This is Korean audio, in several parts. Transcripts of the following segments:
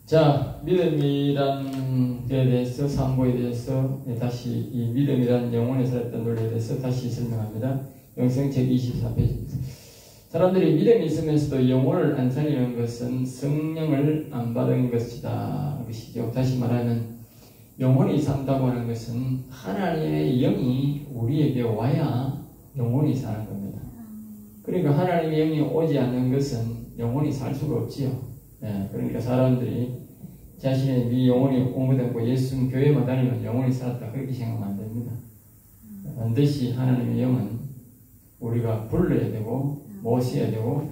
자, 믿음이란 데 대해서, 상고에 대해서 다시 이 믿음이란 영혼에 살았던 논리에 대해서 다시 설명합니다. 영성책 24페이지입니다. 사람들이 믿음이 있으면서도 영혼을 안 살리는 것은 성령을 안 받은 것이다. 것이죠. 다시 말하면 영혼이 산다고 하는 것은 하나님의 영이 우리에게 와야 영혼이 사는 겁니다. 그러니까 하나님의 영이 오지 않는 것은 영혼이 살 수가 없지요. 그러니까 사람들이 자신의 이 영혼이 옹호되고 예수 교회만 다니면 영혼이 살았다 그렇게 생각하면 안 됩니다. 반드시 하나님의 영은 우리가 불러야 되고 모셔야 되고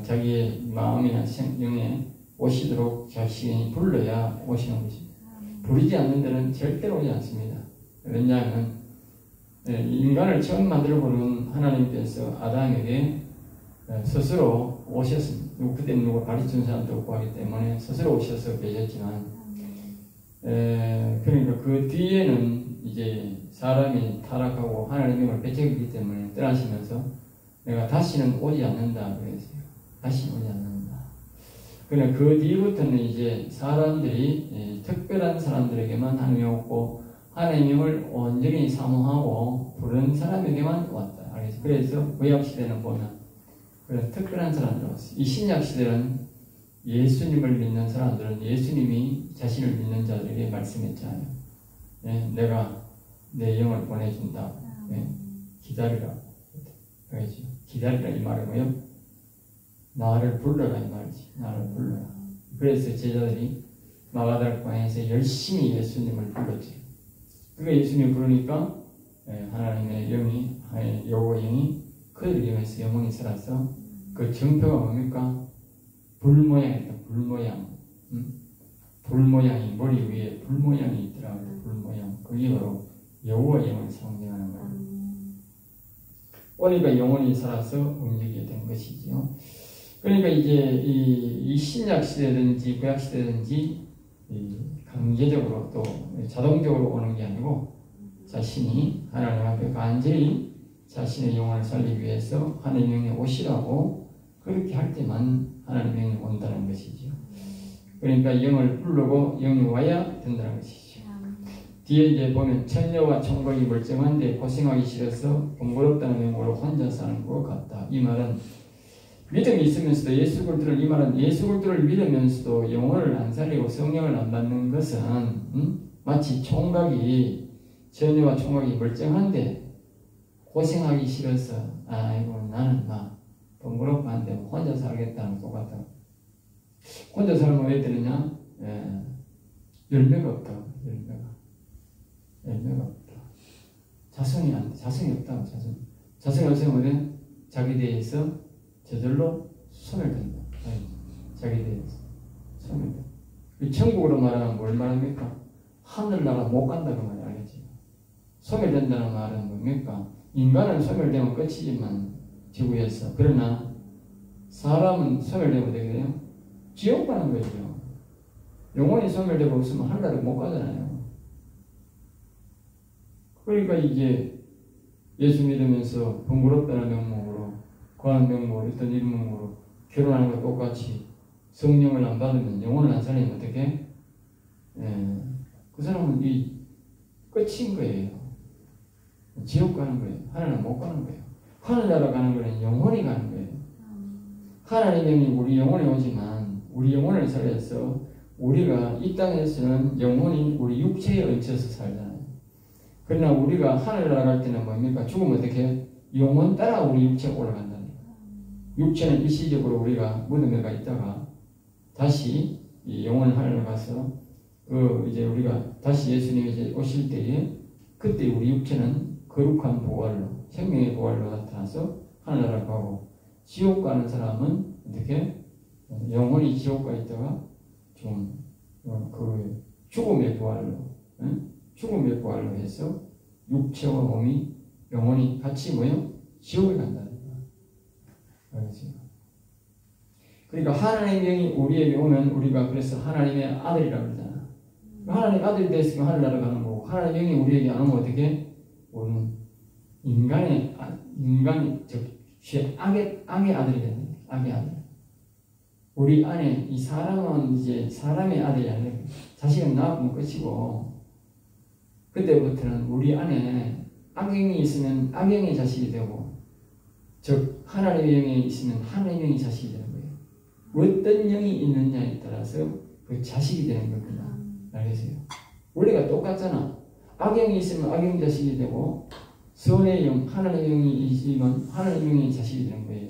자기의 마음이나 영에 오시도록 자신이 불러야 오시는 것입니다. 부르지 않는 데는 절대로 오지 않습니다. 왜냐하면 인간을 처음 만들어 보는 하나님께서 아담에게 스스로 오셨습니다. 그때는 누가 가르치는 사람도 없고 하기 때문에 스스로 오셔서 계셨지만, 그러니까 그 뒤에는 이제 사람이 타락하고 하나님의 영을 배척했기 때문에 떠나시면서 내가 다시는 오지 않는다 그랬어요. 다시는 오지 않는다. 그러나 그 뒤부터는 이제 사람들이 특별한 사람들에게만 하나님이 오고 하나님의 영을 온전히 사모하고 부른 사람에게만 왔다. 그래서 구약시대는 보면 그런 특별한 사람들 왔어요. 이 신약시대는 예수님을 믿는 사람들은 예수님이 자신을 믿는 자들에게 말씀했잖아요. 내가 내 영을 보내준다. 기다리라. 그렇죠. 기다리라 이 말은 뭐예요? 나를 불러라 이 말이지. 나를 불러라. 그래서 제자들이 마가다락방에서 열심히 예수님을 불렀죠. 그러니까 예수님 부르니까 하나님의 영이, 여호와 영이 그들을 이용해서 영혼이 살아서 그 정표가 뭡니까? 불모양이다. 불모양. 불모양이 머리 위에 불모양이 있더라고요. 불모양. 그게 바로 여호와 영을 상징하는 거예요. 그러니까 영혼이 살아서 움직이게 된 것이지요. 그러니까 이제 이 신약 시대든지 구약 시대든지 강제적으로 또 자동적으로 오는 게 아니고 자신이 하나님 앞에 간절히 자신의 영혼을 살리기 위해서 하나님의 영이 오시라고 그렇게 할 때만 하나님의 영이 온다는 것이죠. 그러니까 영을 부르고 영이 와야 된다는 것이죠. 뒤에 이제 보면 천녀와 총각이 멀쩡한데 고생하기 싫어서 번거롭다는 명목으로 혼자 사는 것 같다. 이 말은 믿음이 있으면서도 예수 그리스도를, 이 말은 예수 그리스도를 믿으면서도 영혼을 안 살리고 성령을 안 받는 것은 마치 총각이, 처녀와 총각이 멀쩡한데 고생하기 싫어서 아이고 나는 막 번거롭고 한데 혼자 살겠다는 것 같다. 혼자 살면 왜 되느냐? 열매가 없다. 열매가 없다. 자성이 안 돼. 자성이 없다. 자성이 없으면 자기 대해서 저절로 소멸된다. 자기 대해서 소멸된다. 천국으로 말하면 뭘 말합니까? 하늘나라 못 간다고 말이 알겠지. 소멸된다는 말은 뭡니까? 인간은 소멸되면 끝이지만 지구에서, 그러나 사람은 소멸되면 어떻게 돼요? 지옥 가는 거죠. 영혼이 소멸되고 없으면 하늘나라 못 가잖아요. 그러니까 이게 예수 믿으면서 번거롭다는 명목으로, 거한 명목으로, 어떤 이런 명목으로 결혼하는 것 똑같이 성령을 안 받으면, 영혼을 안 살리면 어떻게? 그 사람은 이 끝인 거예요. 지옥 가는 거예요. 하늘나라 못 가는 거예요. 하늘나라 가는 거는 영혼이 가는 거예요. 하나님의 영이 우리 영혼에 오지만 우리 영혼을 살려서 우리가 이 땅에서는 영혼이 우리 육체에 얹혀서 살잖아요. 그러나 우리가 하늘나라 갈 때는 뭡니까? 죽으면 어떻게? 영혼 따라 우리 육체가 올라간다는 거예요. 육체는 일시적으로 우리가 무덤에 가 있다가 다시 이 영혼을 하늘나라 가서 이제 우리가 다시 예수님이 이제 오실 때에 그때 우리 육체는 거룩한 보활로, 생명의 보활로 나타나서 하늘나라 가고, 지옥 가는 사람은 어떻게? 영혼이 지옥 가 있다가 좀 그 죽음의 부활로, 죽음의 부활로 해서 육체와 몸이, 영혼이 같이 모여 지옥에 간다는 거예요. 그러니까 하나님의 영이 우리에게 오면 우리가 그래서 하나님의 아들이라고 그러잖아. 하나님의 아들이 됐으면 하늘나라 가는 거고, 하나님의 영이 우리에게 안 오면 어떻게? 우리는 인간이 악의 아들이 되는 거예요. 악의 아들. 우리 안에 이 사람은 이제 사람의 아들이 아니라 자식은 낳으면 끝이고 그때부터는 우리 안에 악영이 있으면 악영의 자식이 되고 즉 하나님의 영이 있으면 하나님의 영의 자식이 되는 거예요. 어떤 영이 있느냐에 따라서 그 자식이 되는 겁니다. 알겠어요? 원리가 똑같잖아. 악영이 있으면 악영 자식이 되고 선의 영, 하나님의 영이 있으면 하나님의 영의 자식이 되는 거예요.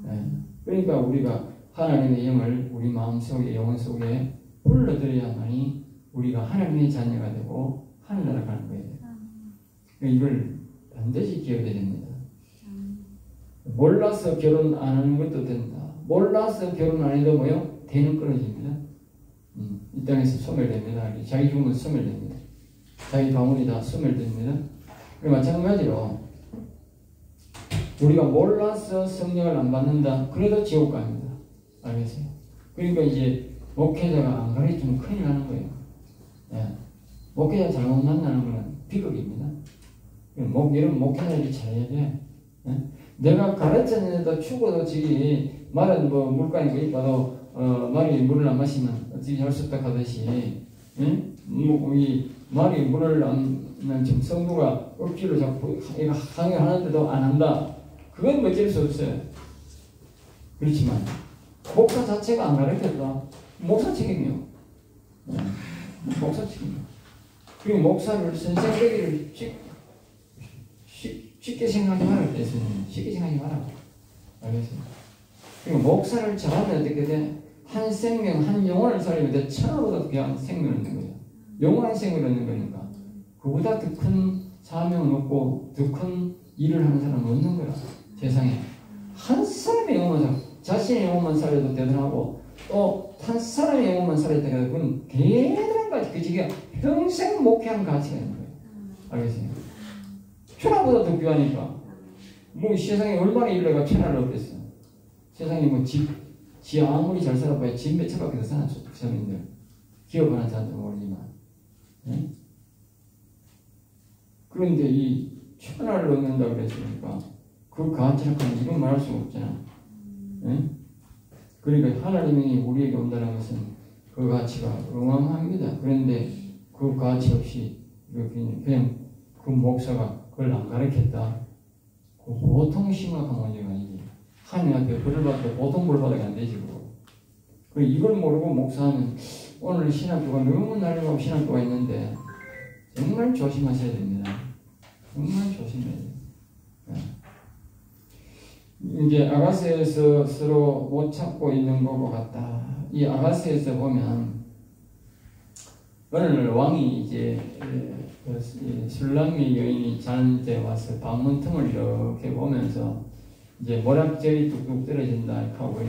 네. 그러니까 우리가 하나님의 영을 우리 마음속에 영혼 속에 불러들여야만이 우리가 하나님의 자녀가 되고 하늘나라 가는 거예요. 이걸 반드시 기억해야 됩니다. 몰라서 결혼 안 하는 것도 된다. 몰라서 결혼 안 해도 뭐요? 대는 끊어집니다. 이 땅에서 소멸됩니다. 자기 죽으면 소멸됩니다. 자기 가문이 다 소멸됩니다. 마찬가지로 우리가 몰라서 성령을 안 받는다. 그래도 지옥 갑니다. 알겠어요? 그러니까 이제 목회자가 안 가르치면 큰일 나는 거예요. 예. 목회자 잘못 만나는 것은 비극입니다. 이런 목회자들이 잘해야 돼. 예? 내가 가르쳤는데도 죽어도 지기 말은 뭐 물가에 거 입어도 말이 물을 안 마시면 어찌 할 수 없다 하듯이 예? 이 말이 물을 안 지금 성도가 억지로 자꾸 강요하는데도 안 한다. 그건 뭐 어쩔 수 없어요. 그렇지만 목사 자체가 안 가르쳤다. 목사 책임이요. 네. 목사 책임이요. 그리고 목사를 선생되기를 쉽게 생각하지 말아야 돼. 쉽게 생각하지 말아요. 알겠어요? 그리고 목사를 잘하면 어떻게 돼? 한 생명, 한 영혼을 살리면 돼. 천하보다 귀한 생명을 얻는 거예요. 영원한 생명을 얻는 거니까. 그보다 더 큰 사명은 없고 더 큰 일을 하는 사람은 없는 거야. 세상에. 한 사람의 영혼만 살려. 자신의 영혼만 살려도 대단하고 또 한 사람의 영혼만 살려도 대단하고 그건 대단한 가치. 그 지금 평생 목회한 가치가 있는 거예요. 알겠어요? 천하보다 더 귀하니까. 뭐 세상에 얼마나 일러가 천하를 얻겠어. 세상에 뭐 지 아무리 잘 살아봐야 집 몇 채밖에 더 사는 사람인데 기업 하나 잘도 모르지만. 네? 그런데 이 천하를 얻는다 그랬으니까 그 가치는 이건 말할 수가 없잖아. 네? 그러니까 하나님이 우리에게 온다는 것은 그 가치가 어마어마합니다. 그런데 그 가치 없이 그냥 그 목사가 그걸 안 가르쳤다. 그 보통 심각한 문제가 아니지. 하나님 앞에 벌을 받고 보통 벌 받아가 안 되지. 그리고 이걸 모르고 목사하면 오늘 신학교가 너무 날리고 신학교가 있는데 정말 조심하셔야 됩니다. 정말 조심해야 돼요. 이제 아가스에서 서로 못 찾고 있는 것 같다. 이 아가스에서 보면 어느 날 왕이 이제 술람미 여인이 자는 데 와서 방문 틈을 이렇게 보면서 이제 모락젤이 뚝뚝 떨어진다 하고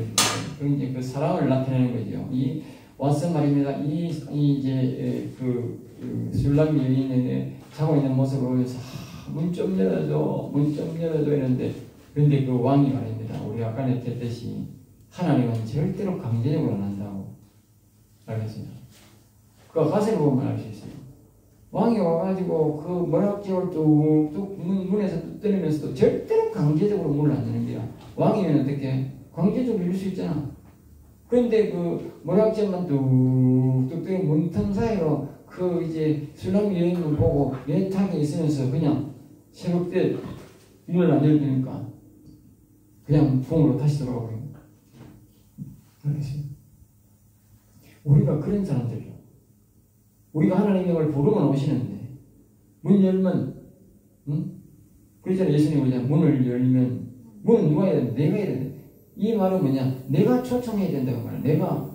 이제 그 사랑을 나타내는 거죠. 이 와서 말입니다. 이제 그 술람미 여인의 자고 있는 모습을 보면서 문 좀 열어줘, 문 좀 열어줘 이랬는데 그런데 그 왕이 말입니다. 우리 아까 냈듯이 하나님은 절대로 강제적으로 안 한다고. 알겠습니다. 그 가세를 보면 알 수 있어요. 왕이 와가지고 그 모락지를 뚝뚝 문에서 뚝 떨리면서도 절대로 강제적으로 문을 안 여는 거야. 왕이면 어떻게 강제적으로 열 수 있잖아. 그런데 그 모락지만 뚝뚝 떨리 문틈 사이로 그 이제 술람미 여인을 보고 애타게 있으면서 그냥 새벽때 문을 안 열니까 그냥 봉으로 다시 돌아가고 있는 거야. 알겠습니다. 우리가 그런 사람들이요. 우리가 하나님의 영을 부르면 오시는데 문 열면 그러잖아요. 예수님 오자 문을 열면 문은 누가 해야 돼? 내가 해야 돼. 이 말은 뭐냐? 내가 초청해야 된다고 말이야. 내가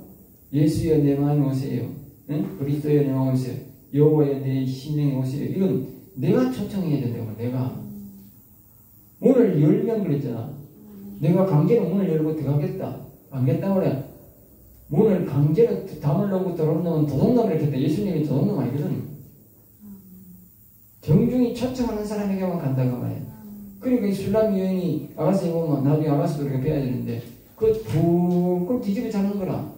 예수여 내 마음에 오세요. 그리스도여 내 마음에 오세요. 여호와여 내 심령에 오세요. 이건 내가 초청해야 된다고 말이야. 내가 문을 열면 그랬잖아. 내가 강제로 문을 열고 들어가겠다. 안겠다 그래. 문을 강제로 담으려고 들어오면 도둑놈을 했겠다. 예수님이 도둑놈 아니거든. 정중히 초청하는 사람에게만 간다고 말이야. 그러니까 이 술람미 여인이 아가스에 보면 나중에 아가스도 이렇게 빼야 되는데 그 붕 뒤집어 자는 거라.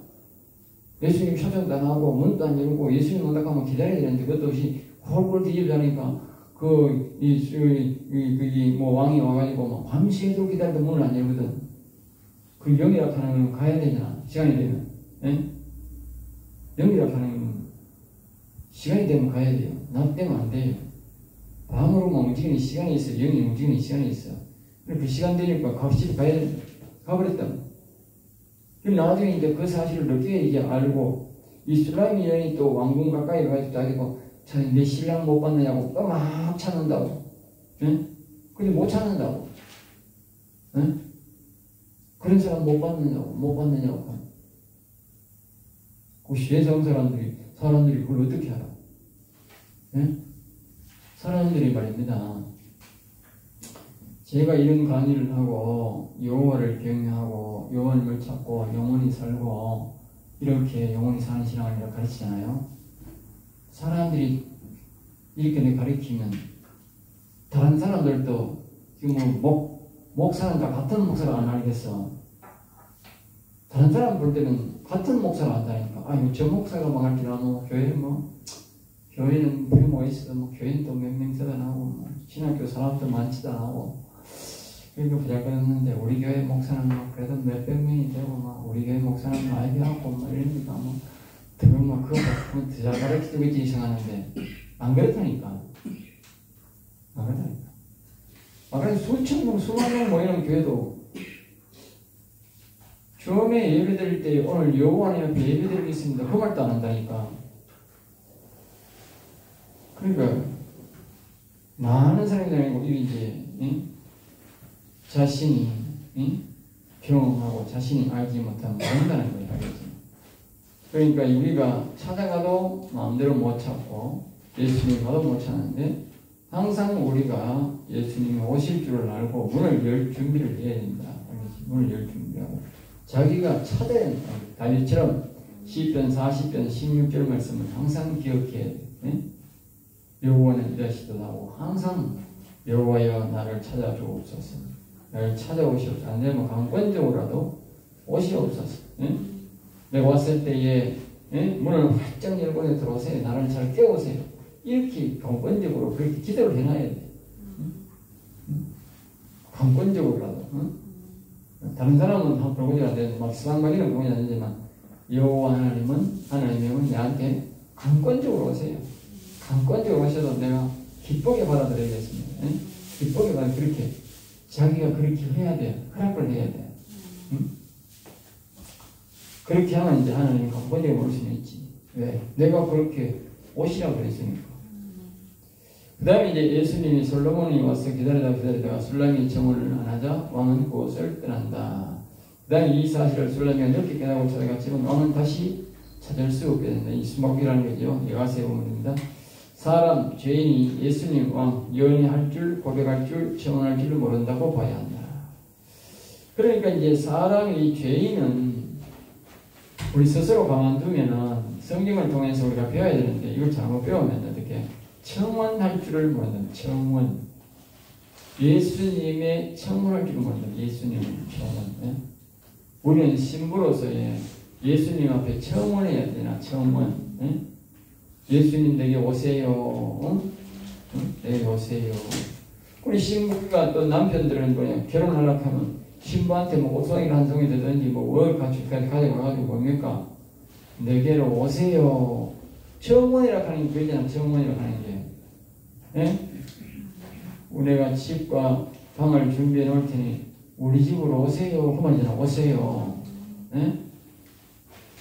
예수님 초청도 안 하고 문도 안 열고 예수님 온다고 하면 기다려야 되는데 그것도 없이 홀골 뒤집어 자니까 뭐 왕이 와가지고 막 밤새도록 기다려도 문을 안 열거든. 그 영이라고 하는 건 가야 되잖아. 시간이 되면. 예? 영이라고 하는 건 시간이 되면 가야 돼요. 낮 되면 안 돼요. 밤으로만 움직이는 시간이 있어. 영이 움직이는 시간이 있어. 그 시간 되니까 확실히 가야 된다. 가버렸다. 나중에 이제 그 사실을 늦게 이제 알고, 이 술라미 여인이 또 왕궁 가까이 가가지고 자기가 내 신랑 못 봤느냐고 또 막 찾는다고. 응? 근데 못 찾는다고. 응? 그런 사람 못 봤느냐고. 그 시대성 사람들이 그걸 어떻게 알아? 응? 사람들이 말입니다. 제가 이런 강의를 하고 여호와를 경외하고 여호와를 찾고 영원히 살고 이렇게 영원히 사는 신앙을 가르치잖아요. 사람들이 이렇게 내 가르치면 다른 사람들도 지금 목사는 다 같은 목사를 안 알겠어. 다른 사람 볼 때는 같은 목사를 안다니까. 아유 저 목사가 망할 줄 아노. 교회는 규모 있어. 교회는 또 몇 명 세다나고 신학교 사람도 많지도 않고. 그리고 부작했는데 우리 교회 목사는 그래도 몇백 명이 되고 우리 교회 목사는 많이 배웠고 이러니까 들으면 그거 더 잘 가르치겠지 이상하는데 안 그렇다니까. 그래서 수천 명 수만 명 모이는 교회도 처음에 예배 드릴 때 오늘 여호와님 앞에 예배 드리겠습니다 그 말도 안 한다니까. 그러니까 많은 사람들이 아니고 이제 자신이 경험하고 자신이 알지 못하면 모른다는 거예요. 그러니까 우리가 찾아가도 마음대로 못 찾고 예수님 가도 못 찾는데 항상 우리가 예수님이 오실 줄을 알고 문을 열 준비를 해야 된다. 문을 열 준비하고 자기가 찾아야 된다. 다윗처럼 시편 40편 16절 말씀을 항상 기억해야 돼. 여호와는 이러시더라고. 항상 여호와여 나를 찾아주옵소서. 나를 찾아오시옵소서. 안 되면 강권적으로라도 오시옵소서. 내가 왔을 때에 문을 활짝 열고 들어오세요. 나를 잘 깨우세요. 이렇게 강권적으로 그렇게 기도를 해놔야 돼. 강권적으로라도. 다른 사람은 그런 건 안 되는데 막 수상하기는 그런 건 아니지만 여호와 하나님은 내한테 강권적으로 오세요. 강권적으로 오셔도 내가 기쁘게 받아들여야겠습니다. 기쁘게 받아 그렇게 자기가 그렇게 해야 돼요. 허락을 해야 돼요. 그렇게 하면 이제 하나님 강권적으로 올 수는 있지. 왜? 내가 그렇게 오시라고 그랬으니까. 그 다음에 이제 예수님이 솔로몬이 와서 기다리다가 술람이 정원을 안 하자 왕은 그곳을 떠난다. 그 다음에 이 사실을 술람이가 늦게 깨닫고 찾아갔지만 왕은 다시 찾을 수 없게 된다. 이 수목이라는 거죠. 여가서에 보면 됩니다. 사람, 죄인이 예수님 왕, 여인이 할 줄, 고백할 줄, 청원할 줄을 모른다고 봐야 한다. 그러니까 이제 사람이 죄인은 우리 스스로 가만두면은 성경을 통해서 우리가 배워야 되는데 이걸 잘못 배우면 어떻게 청원할 줄을 모른다. 청원. 예수님의 청원할 줄을 모른다. 예수님의 청원. 우리는 신부로서의 예수님 앞에 청원해야 되나? 청원. 예수님 내게 오세요. 내게 오세요. 우리 신부가 또 남편들은 뭐냐? 결혼하려고 하면 신부한테 뭐 옷송이를 한 송이 되든지 뭐 월가축까지 가져가가지고 뭡니까? 내게로 오세요. 청원이라고 하는 게 그잖아. 청원이라고 하는 게. 우리가 집과 방을 준비해 놓을 테니 우리 집으로 오세요. 그 말이잖아. 오세요.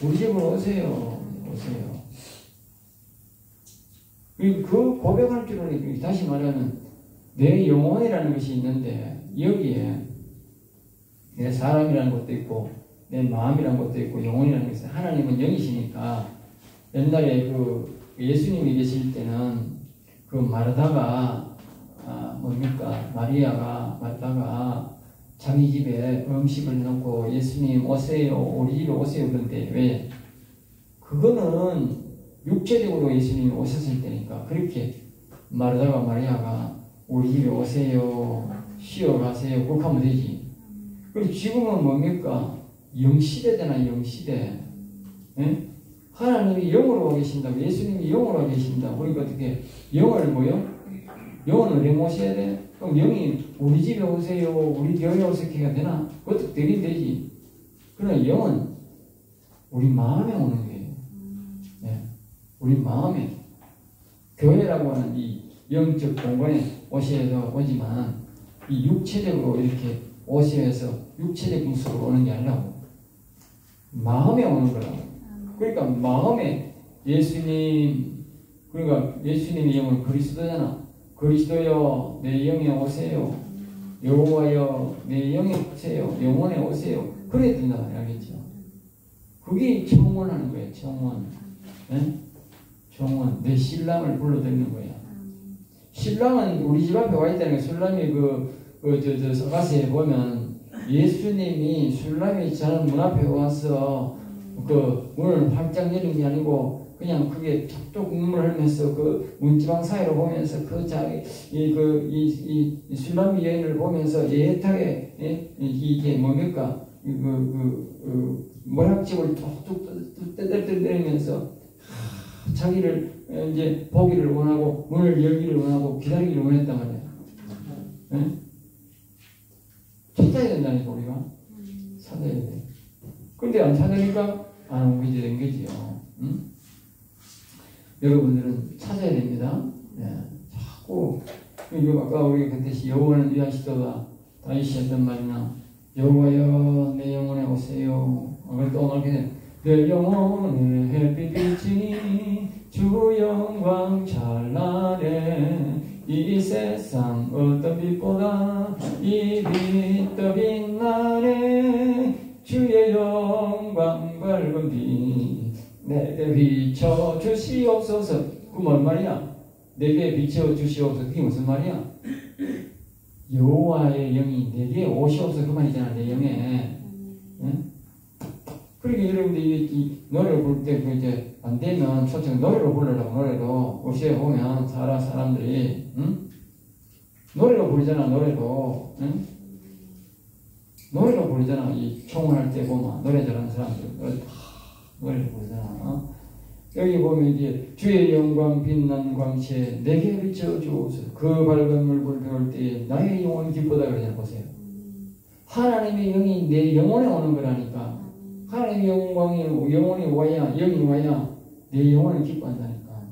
우리 집으로 오세요. 오세요. 그 고백할 줄은 다시 말하면 내 영혼이라는 것이 있는데 여기에 내 사람이라는 것도 있고 내 마음이라는 것도 있고 영혼이라는 것이 하나님은 영이시니까 옛날에 그 예수님이 계실 때는 그 마르다가 뭡니까 마리아가 마르다가 자기 집에 음식을 넣고 예수님 오세요 우리 집에 오세요 그런데 왜 그거는 육체적으로 예수님이 오셨을 때니까 그렇게 마르다가 마리아가 우리 집에 오세요 쉬어가세요 그렇게 하면 되지. 그리고 지금은 뭡니까 영시대잖아. 영시대. 하나님이 영으로 와 계신다고 예수님이 영으로 와 계신다. 그러니까 어떻게 영을 뭐요? 영은 왜 모셔야 돼? 그럼 영이 우리 집에 오세요 우리 교회에 오세요가 되나? 그것도 되긴 되지. 그러나 영은 우리 마음에 오는 거예요. 예. 우리 마음에. 교회라고 하는 이 영적 공간에 오셔서 오지만 이 육체적으로 이렇게 오셔서 육체적 모습으로 오는 게 아니라고. 마음에 오는 거라고. 그러니까 마음에 예수님, 그러니까 예수님의 영은 그리스도잖아. 그리스도여 내 영에 오세요. 여호와여 내 영에 오세요. 영혼에 오세요. 그래야 된다. 알겠죠? 그게 청원하는 거예요. 청원. 네? 청원. 내 신랑을 불러들이는 거야. 신랑은 우리 집 앞에 와 있다는 게 술람이 서가시에 보면 예수님이 술람이 저는 문 앞에 와서 그 문을 활짝 열린 게 아니고 그냥 그게 툭툭 눈물을 흘면서 그 문지방 사이로 보면서 그 자기 이 술람이 여인을 보면서 예탁에 이게 뭡니까 모락집을 툭툭 떼들떼들면서 자기를 이제 보기를 원하고 문을 열기를 원하고 기다리기를 원했단 말이야. 네? 찾아야 된다니까 우리가 찾아야 돼. 근데 안 찾으니까 안 오게 된 거지요. 응? 여러분들은 찾아야 됩니다. 네. 자꾸 아까 우리가 그때 여호와는 위하시도다 다윗이 했던 말이나 여호와여 내 영혼에 오세요. 또 말하게 내 영혼에 햇빛 비치니 주 영광 찬란해 이 세상 어떤 빛보다 이 빛 더 빛나네 주의 영광 밝은 빛 내게 비춰 주시옵소서. 그 뭔 말이야? 내게 비춰 주시옵소서. 그게 무슨 말이야? 여호와의 영이 내게 오시옵소서. 그 말이잖아. 내 영에. 응? 그러니까 여러분들이 이 노래를 부를 때 이제 안 되면 초청 노래로 부르려고 노래로 옷에 보면 사람들이 응? 노래로 부르잖아. 노래로. 응? 노래로 부르잖아. 이 총할 때 보면 노래 잘하는 사람들 노래를 부르잖아. 여기 보면 이제 주의 영광 빛난 광채 내게 비춰 주옵소서. 그 밝은 물불 배울 때에 나의 영혼 기쁘다 그러잖아. 보세요. 하나님의 영이 내 영혼에 오는 거라니까. 하나님의 영혼이 와야 영이 와야 내 영혼을 기뻐한다니까.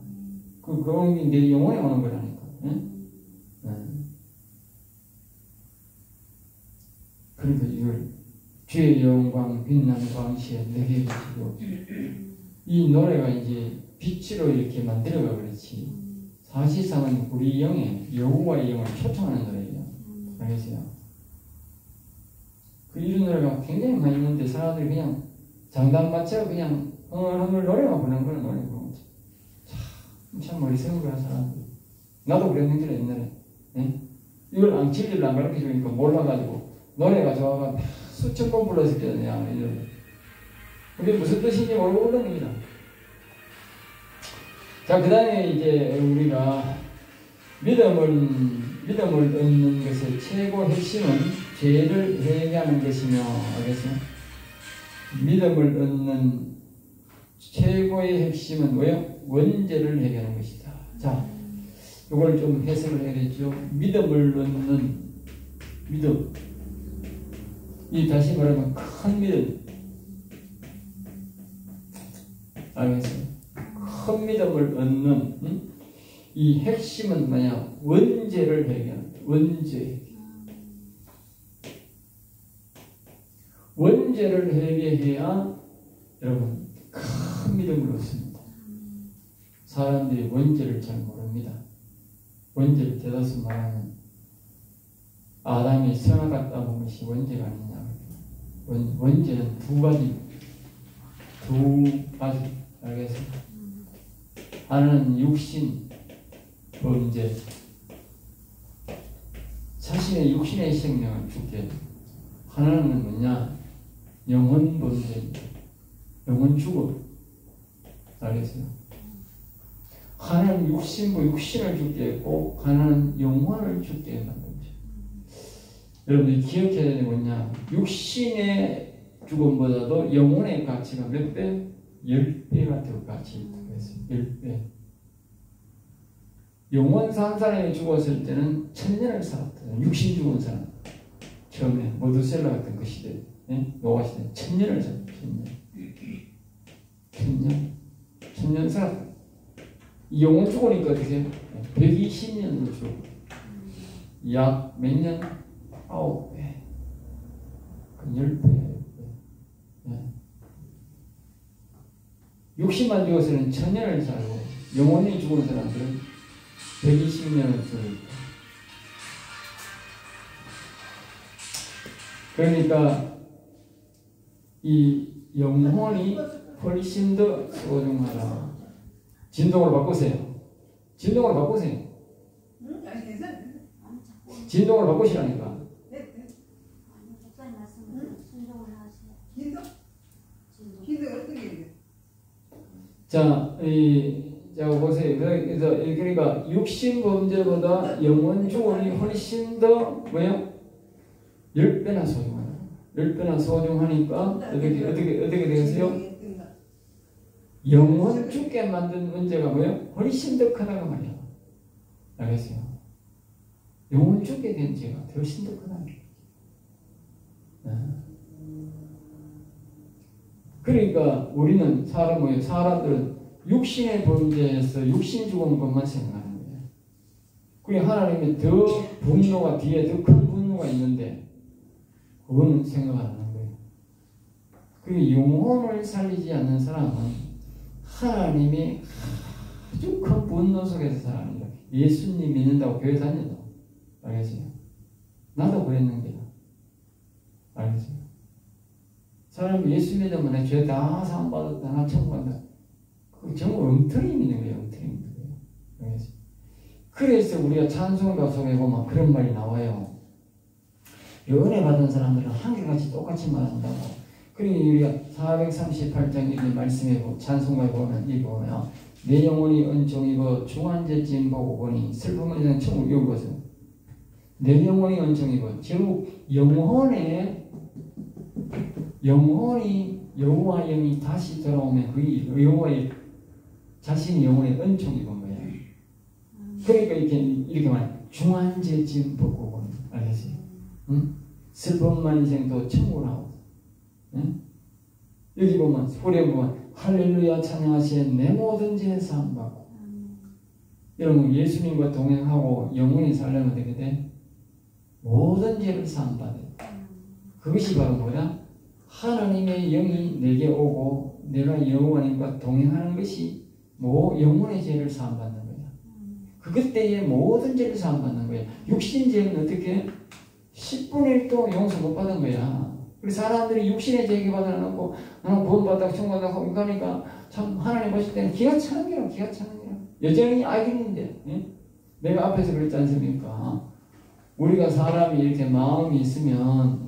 그 영이 내 영혼에 오는 거라니까. 응? 그러니까 이걸 주의 영광 빛난 광채 내게 비추고 이 노래가 이제 빛으로 이렇게 만들어가 그렇지 사실상은 우리 영에 여호와의 영을 초청하는 노래예요. 알겠어요? 그 이런 노래가 굉장히 많이 있는데 사람들이 그냥 장단 맞춰 그냥 흥얼흥얼 노래만 부르는 그런 노래고 참 머리 세운 거야 사람들. 나도 그랬는데 옛날에 이걸 진리를 안 가르쳐주니까 몰라가지고 노래가 좋아가 수천 번 불렀을 때냐 이런. 그게 무슨 뜻인지 모르고 불렀습니다. 자, 그 다음에 이제 우리가 믿음을 얻는 것의 최고 핵심은 죄를 회개하는 것이며, 알겠어요? 믿음을 얻는 최고의 핵심은 뭐예요? 원죄를 회개하는 것이다. 자, 이걸 좀 해석을 해야겠죠. 믿음을 얻는 믿음. 이 다시 말하면 큰 믿음. 알겠어요? 큰 믿음을 얻는 이 핵심은 뭐냐? 원죄를 회개하는 거예요. 원죄. 원죄를 회개해야 여러분 큰 믿음을 얻습니다. 사람들이 원죄를 잘 모릅니다. 원죄를 대다수 말하면 아담이 선악을 따본 것이 원죄가 아니냐. 원죄는 두 가지. 알겠어요? 하나는 육신 범죄. 자신의 육신의 생명을 죽게. 하나는 뭐냐? 영혼 범죄. 영혼 죽음. 알겠어요? 하나는 육신을 죽게 했고, 하나는 영혼을 죽게 한다는 거죠. 여러분들이 기억해야 되는 게 뭐냐? 육신의 죽음보다도 영혼의 가치가 몇 배? 10배가 더 가치 있다고 했어요. 10배. 영혼사 한 사람이 죽었을 때는 1000년을 살았다. 육신 죽은 사람. 처음에 모두셀라 같은 그 시대. 예? 노아시대 천년을 살았어요. 천년 살았어요. 영혼 죽으니까 어떻게 120년을 죽고 약 몇 년? 9배. 그 10배예요. 예. 육신만 죽어서는 천년을 살고 영혼이 죽은 사람들은 120년을 죽을 거예요. 그러니까 이 영혼이 훨씬 더 소중하다. 진동으로 바꾸세요. 진동으로 바꾸세요. 진동으로 바꾸시라니까. 자, 자 보세요. 그러니까 육신 범죄보다 영혼 죽음이 훨씬 더 뭐요? 10배나 소중하다. 10배나 소중하니까 어떻게 되겠어요? 영혼 죽게 만든 문제가 뭐예요? 훨씬 더 크다가 말이야. 알겠어요? 영혼 죽게 된 죄가 훨씬 더 크다. 그러니까 우리는 사람들은 육신의 범죄에서 육신 죽은 것만 생각하는 거예요. 그리고 하나님의 더 분노가 뒤에 더 큰 분노가 있는데 그거는 생각 안 하는 거예요. 그리고 영혼을 살리지 않는 사람은 하나님이 아주 큰 분노 속에서 살아갑니다. 예수님 믿는다고 교회 다녀도. 알겠어요? 나도 그랬는데. 알겠어요? 사람이 예수 믿으면 내 죄 다 사함받았다. 나 천국 간다. 그거 정말 엉터리 믿는 거예요. 엉터리 믿는 거예요. 알겠어요? 그래서 우리가 찬송가 속에 보면 그런 말이 나와요. 은혜 받은 사람들은 한결같이 똑같이 말한다고. 그러니 우리가 438장 이 말씀에 찬송가에 보면 이 보면 내 영혼이 은총 입어 중환제짐 보고 보니 슬픔은 이상 천국 여기 보세요. 내 영혼이 은총 입어 결국 영혼이 여호와 영이 다시 돌아오면 그 여호와의 자신의 영혼에 은총 입은 거예요. 그러니까 이렇게 말해 중환제짐 보고 보니 알겠어요? 응? 슬픔만 인생도 천국을 하고. 응? 여기 보면 소리에 보면 할렐루야 찬양하시에 내 모든 죄 사함받고. 여러분 예수님과 동행하고 영원히 살려면 어떻게 돼? 모든 죄를 사함받아요. 그것이 바로 뭐야? 하나님의 영이 내게 오고 내가 여호와님과 동행하는 것이 영혼의 죄를 사함받는 거야. 그것 때에 모든 죄를 사함받는 거야. 육신 죄는 어떻게 10분의 1도 용서 못 받은 거야. 우리 사람들이 육신의 죄 받아놓고 나는 구원받았다 천국받았다 하고 가니까 참 하나님 보실 때는 기가 차는 게라. 여전히 악인인데 내가 앞에서 그랬지 않습니까? 우리가 사람이 이렇게 마음이 있으면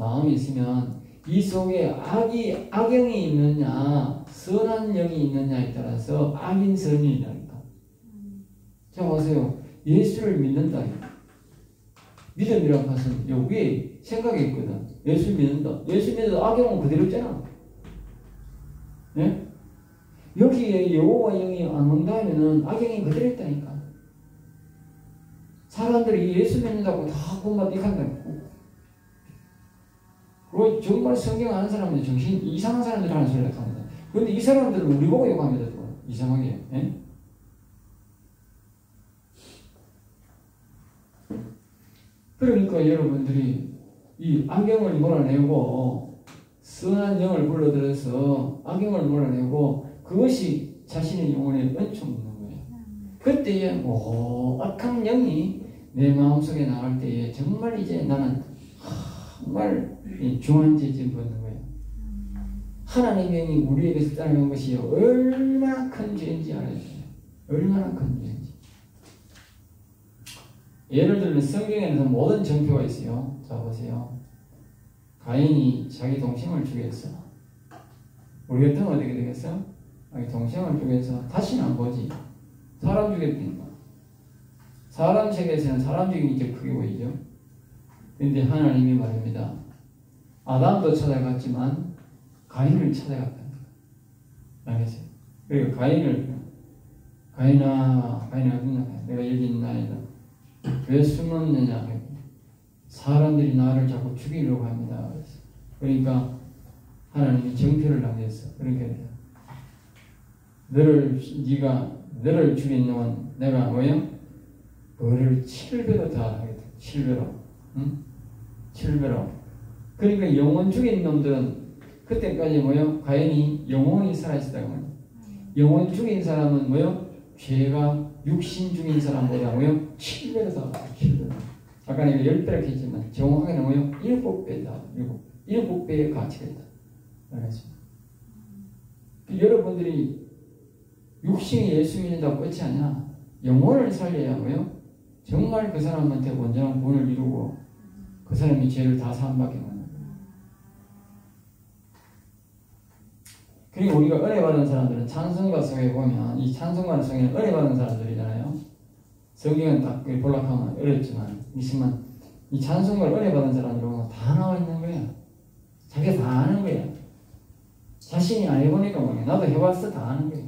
이 속에 악영이 있느냐 선한 영이 있느냐에 따라서 악인 선이 있다니까. 자 보세요. 예수를 믿는다. 믿음이라는 것은 여기에 생각이 있거든. 예수 믿는다. 예수 믿어도 악영은 그대로 있잖아. 예? 여기에 여호와 영이 안 온다면은 악영이 그대로 있다니까. 사람들이 예수 믿는다고 다 구원받게 한다니까. 그리고 정말 성경 아는 사람은 정신 이상한 사람들 하는 소리를 합니다. 그런데 이 사람들은 우리 보고 욕합니다. 또. 이상하게. 예? 그러니까 여러분들이 이 악영을 몰아내고 선한 영을 불러들여서 악영을 몰아내고 그것이 자신의 영혼에 얹혀 있는 거예요. 그때에 악한 영이 내 마음속에 나올 때에 정말 이제 나는 정말 중환제짐 받는 거예요. 하나님의 영이 우리에게서 따르는 것이 얼마나 큰 죄인지 알아야 돼요. 얼마나 큰 죄인지. 예를 들면 성경에는 모든 정표가 있어요. 자 보세요. 가인이 자기 동생을 죽였어. 우리 같으면 어떻게 되겠어? 자기 동생을 죽여서 다시는 안 보지. 사람 죽였다니까. 사람 세계에서는 사람 죽임이 이제 크게 보이죠. 그런데 하나님이 말합니다. 아담도 찾아갔지만 가인을 찾아갔다니까. 알겠어요? 그리고 가인아 어딨나? 내가 여기 있나이다. 왜 숨었느냐? 사람들이 나를 자꾸 죽이려고 합니다. 그러니까 하나님이 정표를 남겼어. 그러니까 너를 죽인 놈은 내가 뭐요? 너를 7배로 다 하겠다. 7배로. 응? 7배로. 그러니까 영혼 죽인 놈들은 그때까지 뭐요? 가인이 영혼이 살아있었다고 말이야. 영혼 죽인 사람은 뭐요? 죄가 육신 죽인 사람보다 뭐요? 7배로 다 7배로. 아까 내가 10배라고 했지만 정확하게는 뭐요? 7배다. 7배의 가치가 있다. 알겠습니다. 여러분들이 육신이 예수 믿는다고 끝이 아니야. 영혼을 살려야 뭐요? 정말 그 사람한테 온전한 구원을 이루고 그 사람이 죄를 다 사함받게 하는 거예요. 그리고 우리가 은혜 받은 사람들은 찬송가 속에 보면 이 찬송가 속에는 은혜 받은 사람들이잖아요. 성경은 딱 볼락하면 어렵지만 있으면 이 찬송가를 은혜 받은 사람들은 다 나와 있는 거야. 자기가 다 아는 거야. 자신이 안 해보니까 뭐야. 나도 해봤어. 다 아는 거야.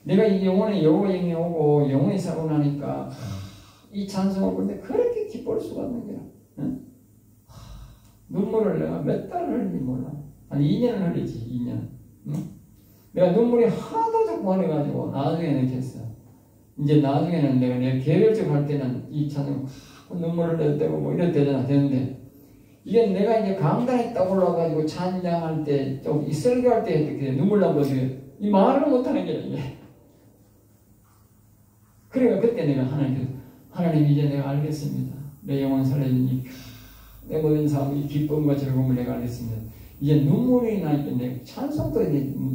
내가 이 영혼의 여호와에게 오고 영혼이 사고 나니까 이 찬송을 볼 때 그렇게 기뻐할 수가 없는 거야. 응? 눈물을 내가 몇 달을 흘린지 몰라. 한 2년을 흘리지. 2년. 응? 내가 눈물이 하도 자꾸 흘려가지고 나중에는 이렇게 했어. 이제 나중에는 내가 개별적 할 때는 이 찬송 눈물을 내도 되고 뭐 이럴 때잖아. 되는데 이게 내가 이제 강단에 딱 올라가지고 찬양할 때 좀 이 설교할 때 이렇게 눈물 나거든. 이 말을 못하는 게 이게. 그러니까 그때 내가 하나님 이제 내가 알겠습니다. 내 영혼 살려주니 내 모든 삶의 기쁨과 즐거움을 내가 알겠습니다. 이제 눈물이 나니까 내 찬송도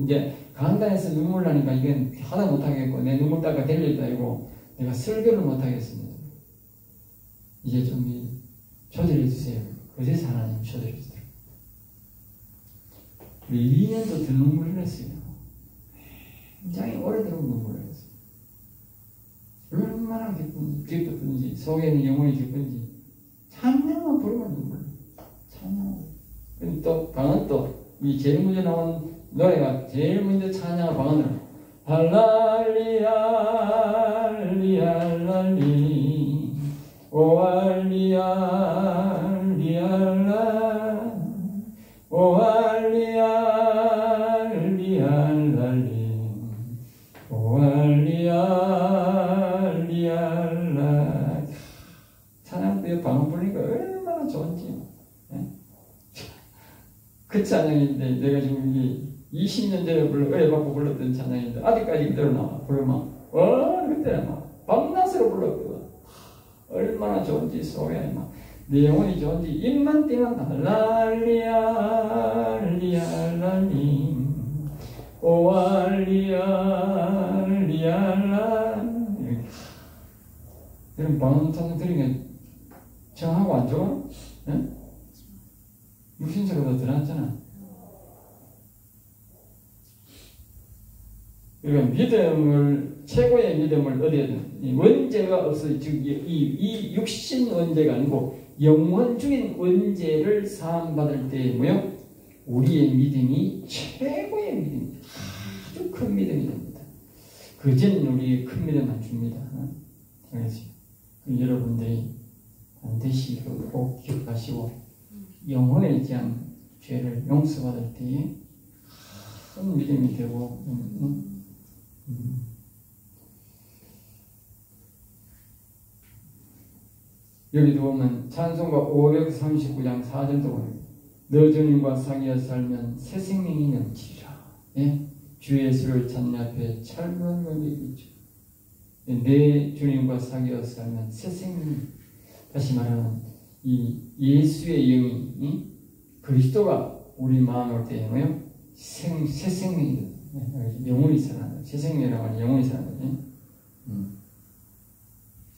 이제 강단에서 눈물 나니까 이게 하다 못하겠고 내 눈물 닦아 들렸다 이고 내가 설교를 못하겠습니다. 이제 좀 조절해 주세요. 그래서 하나님 조절해 주세요. 우리 2년도 더 눈물을 흘렸어요. 굉장히 오래도록 눈물을 흘렸어요. 얼마나 기뻤든지 속에는 영혼이 기쁜지 찬양만 부르면 눈물. 찬양. 그럼 또 방은 또 이 제일 먼저 나온 노래가 제일 먼저 찬양을 방언으로 할랄리야 할리할랄리 오할리야 할리할라 오할리야 할리할랄리 오할리야 할리할라 찬양도 방언 부르니까 얼마나 좋은지. 그 찬양인데 내가 지금 이게 20년 전에 은혜받고 불렀던 찬양인데 아직까지 그대로 나와. 부르면 그때 막 밤낮으로 불렀거든. 얼마나 좋은지 속에 막 내 영혼이 좋은지 입만 띄면 할랄리야 할리할랄리 오할리야 할리할라 이렇게. 여러분 방언 찬양 들으면 정하고 안 좋아? 응? 육신적으로 들어왔잖아. 그러니까 믿음을, 최고의 믿음을 얻어야지. 원죄가 없어. 즉, 이 육신 원죄가 아니고 영혼 중인 원죄를 사함받을 때에 뭐요? 우리의 믿음이 최고의 믿음입니다. 아주 큰 믿음이 됩니다. 그전 우리의 큰 믿음만 줍니다. 그래서 여러분들이 반드시 꼭 기억하시고 영혼에 대한 죄를 용서받을 때에 큰 믿음이 되고 여기도 보면 찬송가 539장 4절도 보면 너 주님과 상의하 살면 새 생명이 넘치리라. 예? 주 예수를 찾는 앞에 철분 것이 있죠. 내 주님과 상의하 살면 새 생명. 다시 말하면 이 예수의 영이 그리스도가 우리 마음에 올 때 뭐요? 새 생명이 돼. 영혼이 살아난다. 새 생명이라고 하는 영혼이 살아난다.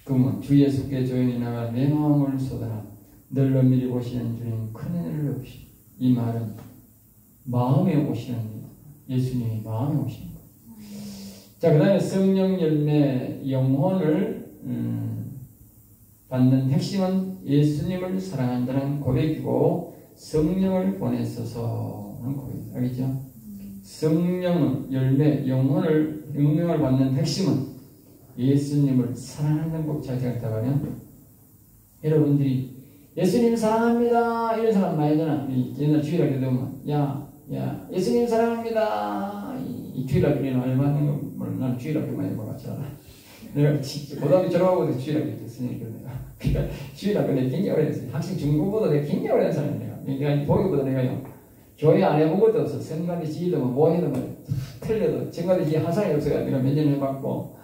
그러면 주 예수께 조용히 나가 내 마음을 쏟아라. 늘 엄밀히 보시는 주님 큰 은혜를 없이. 이 말은 마음에 오시는 예수님이 마음에 오시는 거예요. 자, 그 다음에 성령 열매 영혼을 받는 핵심은 예수님을 사랑한다는 고백이고 성령을 보내소서는 고백이다. 알겠죠? 성령은 열매 영혼을 받는 핵심은 예수님을 사랑하는 법 잘 생각해보면 여러분들이 예수님 사랑합니다 이런 사람 많이 있잖아. 옛날 주일학교 되면 야 야, 예수님 사랑합니다. 이 주일학교는 얼마나 난 주일학교 많이 해봐가지고 내가 고등학교 졸업하고도 주일학교 됐으니까 내가 주일학교 내가 굉장히 오래 했어요. 학생 중고보다 내가 굉장히 오래 한 사람이에요. 내가 보기보다 내가요 교회 안 해본 것도 없어. 성가대 지휘도 뭐 해도 틀려도 성가대 지휘 한 사람이 없어요. 내가 몇 년 해봤고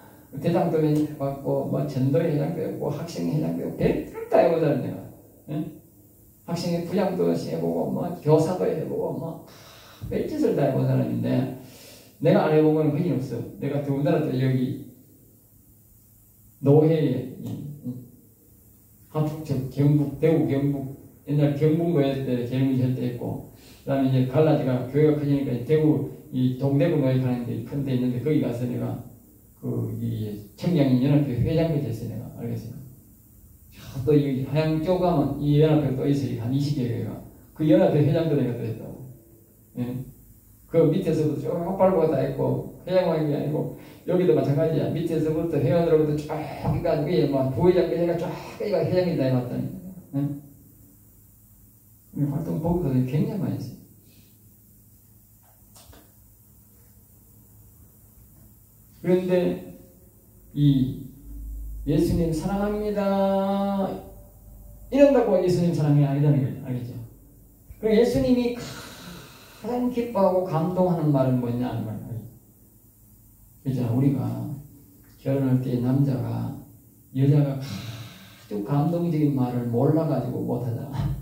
대장도 몇 년 해봤고 뭐 전도회 회장도 해보고 학생 회장도 해보고 별걸 다 해보잖아 내가. 응? 학생의 부장도 해보고 뭐 교사도 해보고 뭐 별짓을 다 해본 사람인데 내가 안 해본 거는 거의 없어. 내가 더군다나 또 여기 노회에 경북, 대구 경북 옛날 경북노회 때 경북 때 했고 그 다음에 이제 갈라지가 교회가 커지니까 대구 이 동대구 노회 가는데 큰 데 있는데 거기 가서 내가 이 청량인 연합회 회장이 됐어요. 내가 알겠어요. 또 이 하양 쪽 가면 이 연합회 또 있어요. 한 20개 회가 그 연합회 회장도 내가 또 했다고. 예. 그 밑에서도 쭉 밟고 다 했고 회장만이 아니고 여기도 마찬가지야. 밑에서부터 회원으로부터 쭉 그러니까 위에 막 부회장까지 해가 쫙 그러니까 회장이 다 해봤다니. 예. 활동 보고도 굉장히 많이 했어요. 그런데 이 예수님 사랑합니다 이런다고 예수님 사랑이 아니라는 걸 알겠죠? 그럼 예수님이 가장 기뻐하고 감동하는 말은 뭐냐 하는 말. 그죠? 우리가 결혼할 때 남자가 여자가 아주 감동적인 말을 몰라가지고 못하잖아.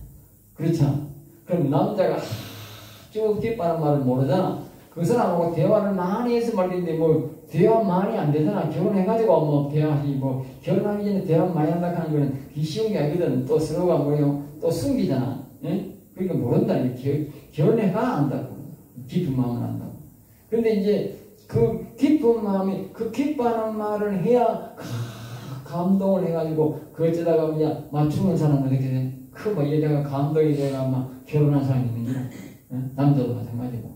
그렇죠? 그럼 남자가 아주 기뻐하는 말을 모르잖아. 그 사람하고 대화를 많이 해서 말인데 뭐 대화 많이 안 되잖아. 결혼해가지고 뭐 대화하지 뭐 결혼하기 전에 대화 많이 한다 하는 거는 쉬운 게 아니거든. 또 서로가 뭐예요? 또 숨기잖아. 예? 그러니까 모른다. 결혼해가 안다고. 깊은 마음을 안다고. 근데 이제 그 깊은 마음이 그 기뻐하는 말을 해야 감동을 해가지고 그어쩌다가 그냥 맞추는 사람은 어떻게 돼? 그 뭐 여자가 감동이 돼가 막 결혼한 사람이 있는 거야. 예? 남자도 마찬가지고.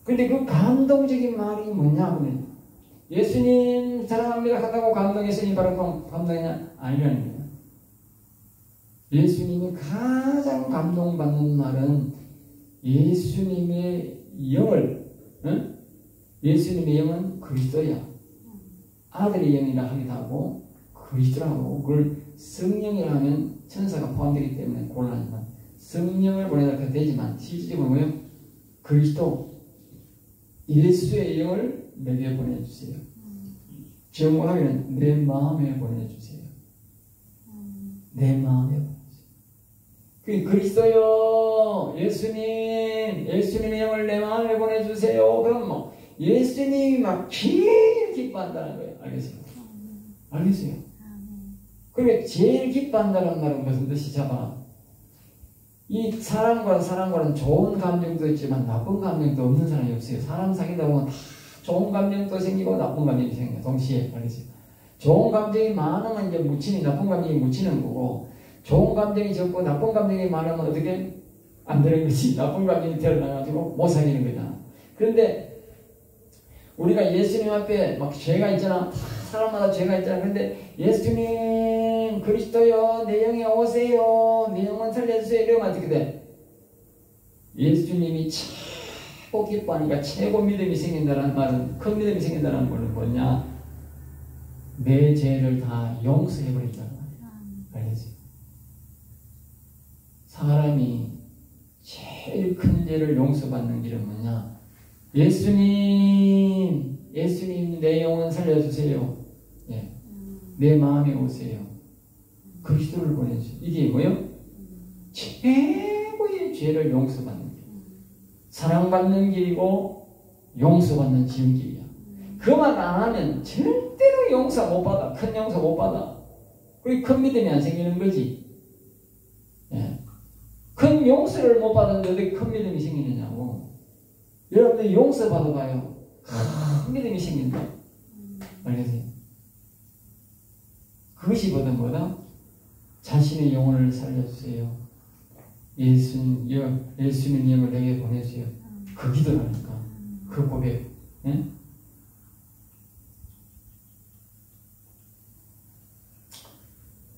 근데 그 감동적인 말이 뭐냐 하면 예수님 사랑합니다 하다고 감동했으니 바로 감동이냐? 아니라는 거예요. 예수님이 가장 감동받는 말은 예수님의 영을 응? 예수님의 영은 그리스도야. 아들의 영이라 하기도 하고 그리스도라고 그걸 성령이라 하면 천사가 포함되기 때문에 곤란하지만 성령을 보내다 되지만 실질적으로 뭐예요? 그리스도 예수의 영을 내게 보내주세요. 정확하게는 내 마음에 보내주세요. 내 마음에 보내주세요. 그리스도요 예수님의 영을 내 마음에 보내주세요. 그럼 뭐 예수님이 막 제일 기뻐한다는 거예요. 알겠어요? 알겠어요? 그러니까 제일 기뻐한다는 말은 무슨 뜻이 잡아? 이 사람과는 좋은 감정도 있지만 나쁜 감정도 없는 사람이 없어요. 사람 사귀다 보면 다 좋은 감정도 생기고 나쁜 감정이 생겨요. 동시에. 알겠어요? 좋은 감정이 많으면 이제 묻히는 나쁜 감정이 묻히는 거고 좋은 감정이 적고 나쁜 감정이 많으면 어떻게 안 되는 거지. 나쁜 감정이 태어나가지고 못 사귀는 거잖아. 그런데 우리가 예수님 앞에 막 죄가 있잖아. 사람마다 죄가 있잖아. 그런데 예수님 그리스도요 내 영에 오세요. 내 영혼 살려주세요. 이러면 어떻게 돼? 예수님이 최고 기뻐하니까 최고 믿음이 생긴다는 말은 큰 믿음이 생긴다는 말은 뭐냐? 내 죄를 다 용서해버린다는 말이야. 알겠지? 사람이 제일 큰 죄를 용서받는 길은 뭐냐? 예수님 내 영혼 살려주세요. 예. 내 마음에 오세요. 그리스도를 보내주세요. 이게 뭐예요? 최고의 죄를 용서받는 길. 사랑받는 길이고 용서받는 지름길이야. 그만 안 하면 절대로 용서 못 받아. 큰 용서 못 받아. 그게 큰 믿음이 안 생기는 거지. 예. 큰 용서를 못 받았는데 큰 믿음이 생기느냐고. 여러분들 용서 받아봐요. 큰 믿음이 생긴다. 알겠어요? 그것이 뭐다? 자신의 영혼을 살려주세요. 예수님 영을 내게 보내주세요. 그 기도라니까. 그 고백. 예?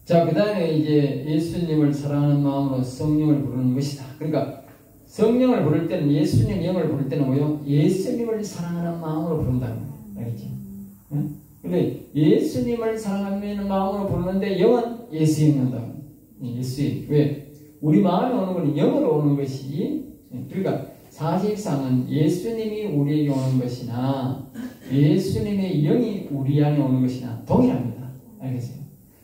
자, 그 다음에 이제 예수님을 사랑하는 마음으로 성령을 부르는 것이다. 그러니까 성령을 부를 때는 예수님 영을 부를 때는 뭐요? 예수님을 사랑하는 마음으로 부른다는 거예요. 알겠죠? 응? 근데 예수님을 사랑하는 마음으로 부르는데 영은 예수의 영이다. 예수의. 왜? 우리 마음에 오는 것은 영으로 오는 것이지. 그러니까 사실상은 예수님이 우리에게 오는 것이나 예수님의 영이 우리 안에 오는 것이나 동일합니다. 알겠어요?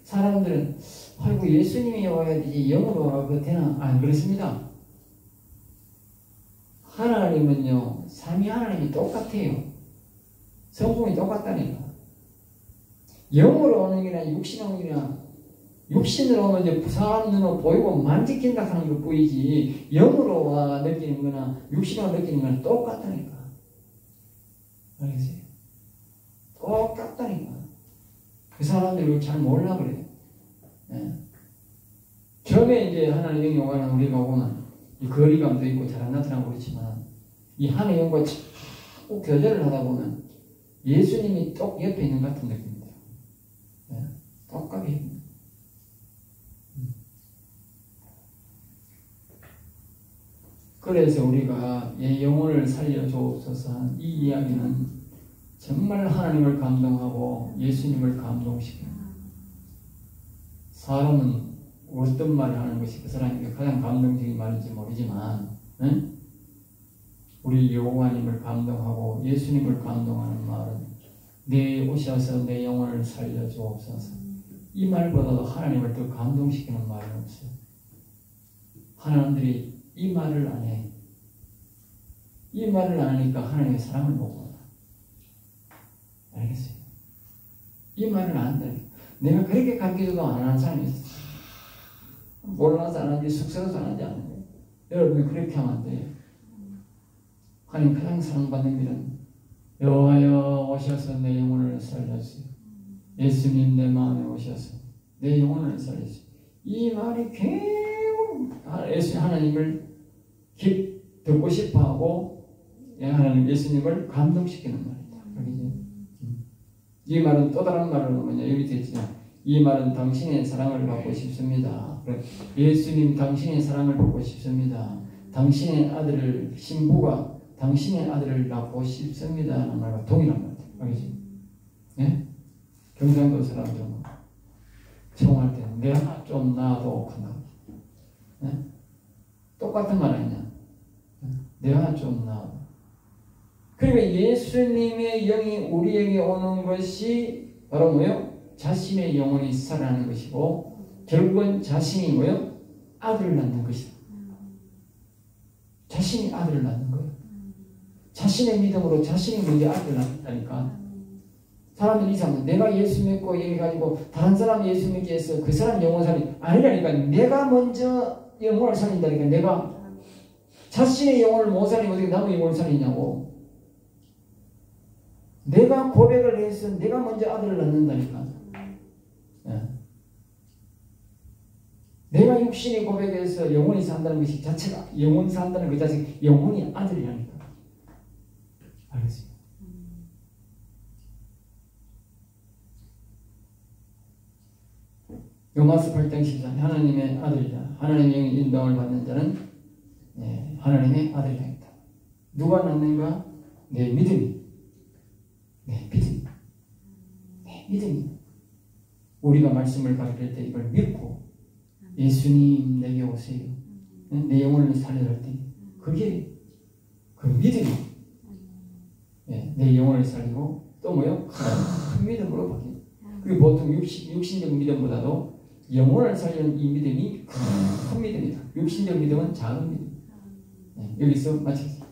사람들은 아이고 예수님이 와야 되지 영으로 와도 되나? 안 그렇습니다. 하나님은요 삼위 하나님이 똑같아요. 성품이 똑같다니까. 영으로 오는 게나 육신으로 오는 게나 육신으로 오면 이제 사람 눈으로 보이고 만지킨다 하는 거 보이지 영으로 와 느끼는 거나 육신으로 느끼는 거나 똑같다니까. 알겠어요? 똑같다니까. 그 사람들이 그걸 잘 몰라 그래요. 예. 처음에 이제 하나님 영이 오가는 우리가 보면 이 거리감도 있고 잘 안 나타나고 그렇지만 이 하나님 영과 자꾸 교제를 하다 보면 예수님이 똑 옆에 있는 것 같은 느낌이 들어요. 예. 똑같이. 그래서 우리가 예 영혼을 살려주옵소서 한 이 이야기는 정말 하나님을 감동하고 예수님을 감동시키는 사람은 어떤 말을 하는 것이 그 사람에게 가장 감동적인 말인지 모르지만 응? 우리 여호와님을 감동하고 예수님을 감동하는 말은 내 오셔서 내 영혼을 살려주옵소서 이 말보다도 하나님을 더 감동시키는 말은 없어요. 하나님들이 이 말을 안 해. 이 말을 안 하니까 하나님의 사랑을 못 받아. 알겠어요? 이 말을 안 한다니까. 내가 그렇게 감기도 안 하는 사람이 있어요. 몰라서 안 하는지 숙소에서 안 하는지 안 해요. 여러분이 그렇게 하면 안 돼요. 하나님 가장 사랑받는 일은 여호와여 오셔서 내 영혼을 살려주세요. 예수님 내 마음에 오셔서 내 영혼을 살려주세요. 이 말이 계속 하나님을 듣고 싶어하고 하나님 예수님을 감동시키는 말이다. 그러지? 이 말은 또 다른 말은 뭐냐? 여기 되지요. 이 말은 당신의 사랑을 받고 싶습니다. 예수님 당신의 사랑을 받고 싶습니다. 당신의 아들을 신부가 당신의 아들을 낳고 싶습니다. 하는 말과 동일한 말이다. 알겠지? 네? 경상도 사람들은 청할 때 내가 좀 나아도 한다. 네? 똑같은 말 아니냐? 내가 좀 나아. 그러니까 예수님의 영이 우리에게 오는 것이 바로 뭐요? 자신의 영혼이 살아나는 것이고 결국은 자신이 뭐요? 아들을 낳는 것이다. 자신이 아들을 낳는 거예요. 자신의 믿음으로 자신이 먼저 아들을 낳는다니까. 사람들이 이상해. 내가 예수 믿고 얘기해가지고 다른 사람이 예수 믿게 해서 그 사람 영혼 살리 아니라니까. 내가 먼저 영혼을 살린다니까. 내가 자신의 영혼을 못 살리면 어떻게 남의 영혼을 살리냐고. 내가 고백을 해서 내가 먼저 아들을 낳는다니까. 예. 내가 육신이 고백해서 영혼이 산다는 것이 자체가 영혼 산다는 그 자체가 영혼이 아들이라니까. 알겠어요? 로마서 8장 14 하나님의 아들이다. 하나님의 인도를 받는 자는 하나님의 아들이다. 누가 낳는가? 내 믿음이. 내 믿음이. 내 믿음이. 우리가 말씀을 가르칠 때 이걸 믿고 예수님 내게 오세요. 내 영혼을 살려줄 때 그게 그 믿음이 내 영혼을 살리고 또 뭐요? 큰 믿음으로 바뀌는. 그리고 보통 육신적 믿음보다도 영혼을 살리는 이 믿음이 큰 믿음이다. 육신적 믿음은 작은 믿음. 여기서 마치겠습니다.